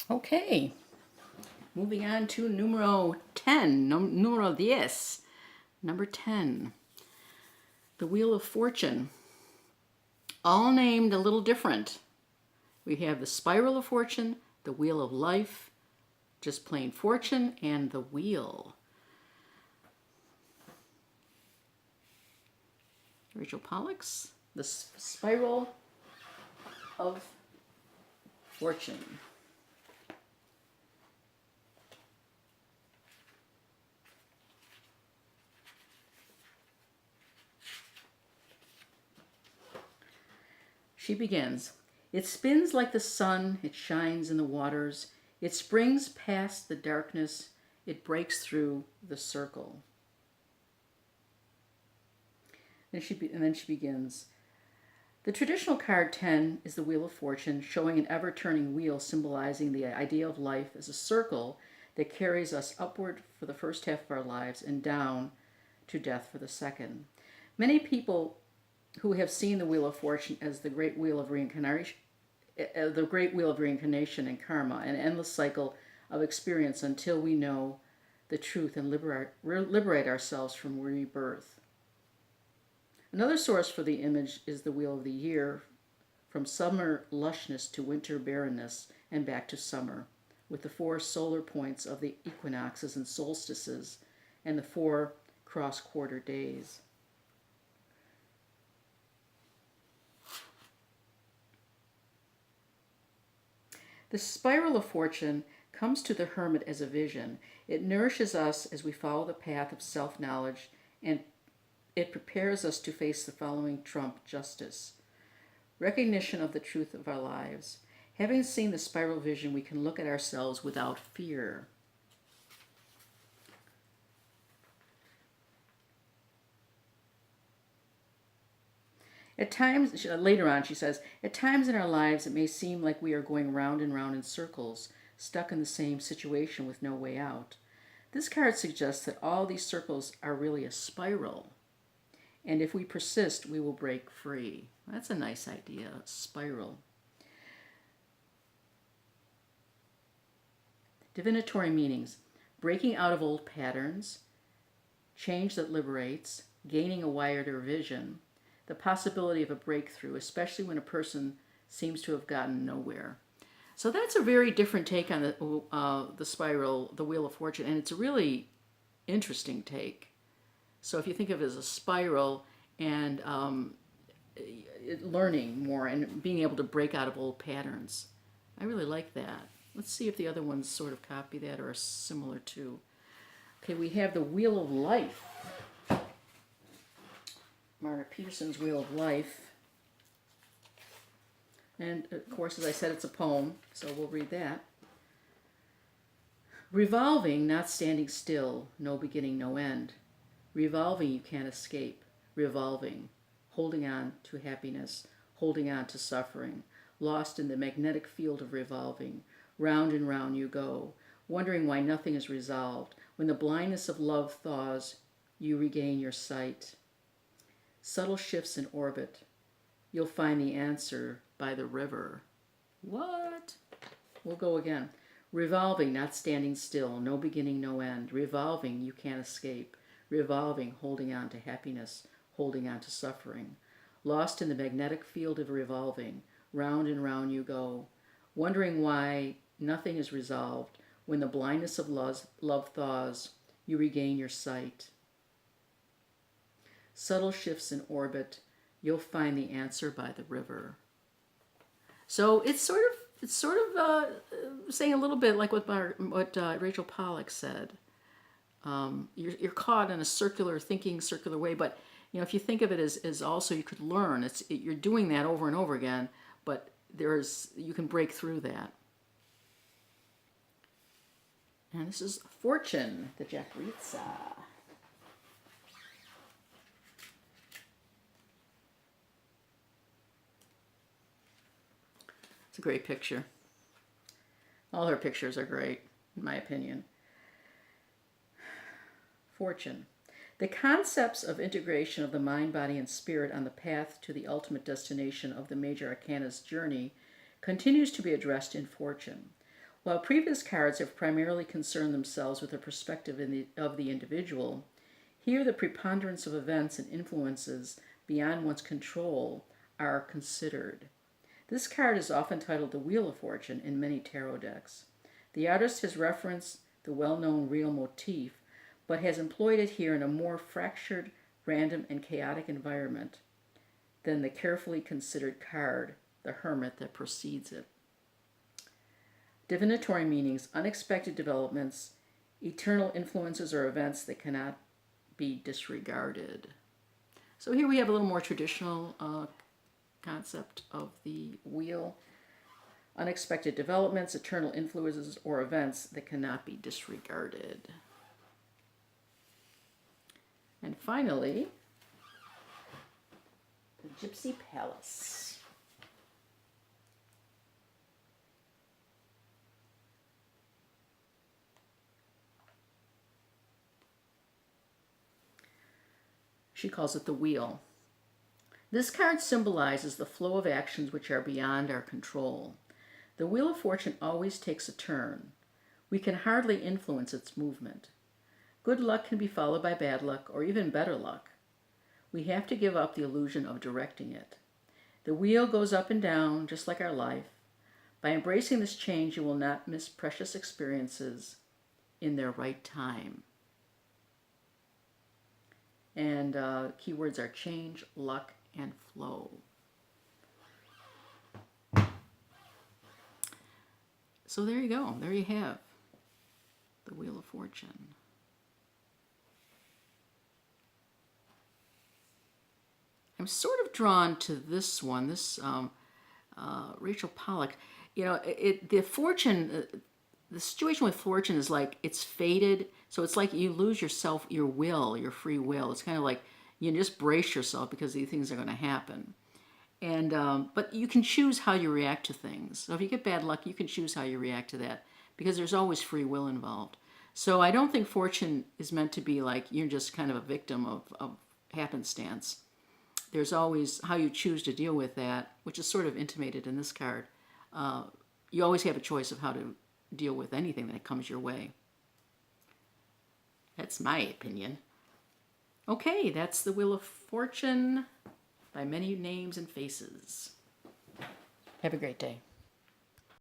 Okay, moving on to numero 10, numero 10, number 10, the Wheel of Fortune, all named a little different. We have the Spiral of Fortune, the Wheel of Life, just plain Fortune, and the Wheel. Rachel Pollack's The Spiral of Fortune. She begins. It spins like the sun, it shines in the waters, it springs past the darkness, it breaks through the circle. And then she begins. The traditional card 10 is the Wheel of Fortune, showing an ever-turning wheel symbolizing the idea of life as a circle that carries us upward for the first half of our lives and down to death for the second. Many people who have seen the Wheel of Fortune as the great wheel of reincarnation, and karma, an endless cycle of experience until we know the truth and liberate ourselves from rebirth. Another source for the image is the Wheel of the Year, from summer lushness to winter barrenness and back to summer, with the 4 solar points of the equinoxes and solstices and the 4 cross-quarter days. The Spiral of Fortune comes to the hermit as a vision. It nourishes us as we follow the path of self-knowledge, and it prepares us to face the following trump: justice. Recognition of the truth of our lives. Having seen the spiral vision, we can look at ourselves without fear. At times, later on, she says, at times in our lives it may seem like we are going round and round in circles, stuck in the same situation with no way out. This card suggests that all these circles are really a spiral, and if we persist, we will break free. That's a nice idea, a spiral. Divinatory meanings: breaking out of old patterns, change that liberates, gaining a wider vision, the possibility of a breakthrough, especially when a person seems to have gotten nowhere. So that's a very different take on the spiral, the Wheel of Fortune, and it's a really interesting take. So if you think of it as a spiral and learning more and being able to break out of old patterns, I really like that. Let's see if the other ones sort of copy that or are similar too. Okay, we have the Wheel of Life. Margaret Peterson's Wheel of Life. And of course, as I said, it's a poem, so we'll read that. Revolving, not standing still, no beginning, no end. Revolving, you can't escape. Revolving, holding on to happiness, holding on to suffering, lost in the magnetic field of revolving. Round and round you go, wondering why nothing is resolved. When the blindness of love thaws, you regain your sight. Subtle shifts in orbit. You'll find the answer by the river. What? We'll go again. Revolving, not standing still, no beginning, no end. Revolving, you can't escape. Revolving, holding on to happiness, holding on to suffering. Lost in the magnetic field of revolving, round and round you go, wondering why nothing is resolved. When the blindness of love thaws, you regain your sight. Subtle shifts in orbit, you'll find the answer by the river. So it's sort of saying a little bit like what Rachel Pollack said. You're caught in a circular way, but if you think of it as also you could learn. You're doing that over and over again, but you can break through that. And this is Fortune, the Jacquerizza. It's a great picture. All her pictures are great, in my opinion. Fortune. The concepts of integration of the mind, body, and spirit on the path to the ultimate destination of the major arcana's journey continues to be addressed in Fortune. While previous cards have primarily concerned themselves with the perspective of the individual, here the preponderance of events and influences beyond one's control are considered. This card is often titled the Wheel of Fortune in many tarot decks. The artist has referenced the well-known real motif, but has employed it here in a more fractured, random, and chaotic environment than the carefully considered card, the Hermit, that precedes it. Divinatory meanings, unexpected developments, eternal influences or events that cannot be disregarded. So here we have a little more traditional concept of the wheel. Unexpected developments, eternal influences or events that cannot be disregarded. And finally, the Gypsy Palace. She calls it the wheel. This card symbolizes the flow of actions which are beyond our control. The Wheel of Fortune always takes a turn. We can hardly influence its movement. Good luck can be followed by bad luck or even better luck. We have to give up the illusion of directing it. The wheel goes up and down just like our life. By embracing this change, you will not miss precious experiences in their right time. And keywords are change, luck, and flow. So there you go. There you have the Wheel of Fortune. I'm sort of drawn to this one, this Rachel Pollack. You know, the fortune, the situation with fortune is like it's fated. So it's like you lose yourself, your will, your free will. It's kind of like you just brace yourself because these things are going to happen. And but you can choose how you react to things. So if you get bad luck, you can choose how you react to that because there's always free will involved. So I don't think fortune is meant to be like you're just kind of a victim of happenstance. There's always how you choose to deal with that, which is sort of intimated in this card. You always have a choice of how to deal with anything that comes your way. That's my opinion. Okay, that's the Wheel of Fortune by many names and faces. Have a great day.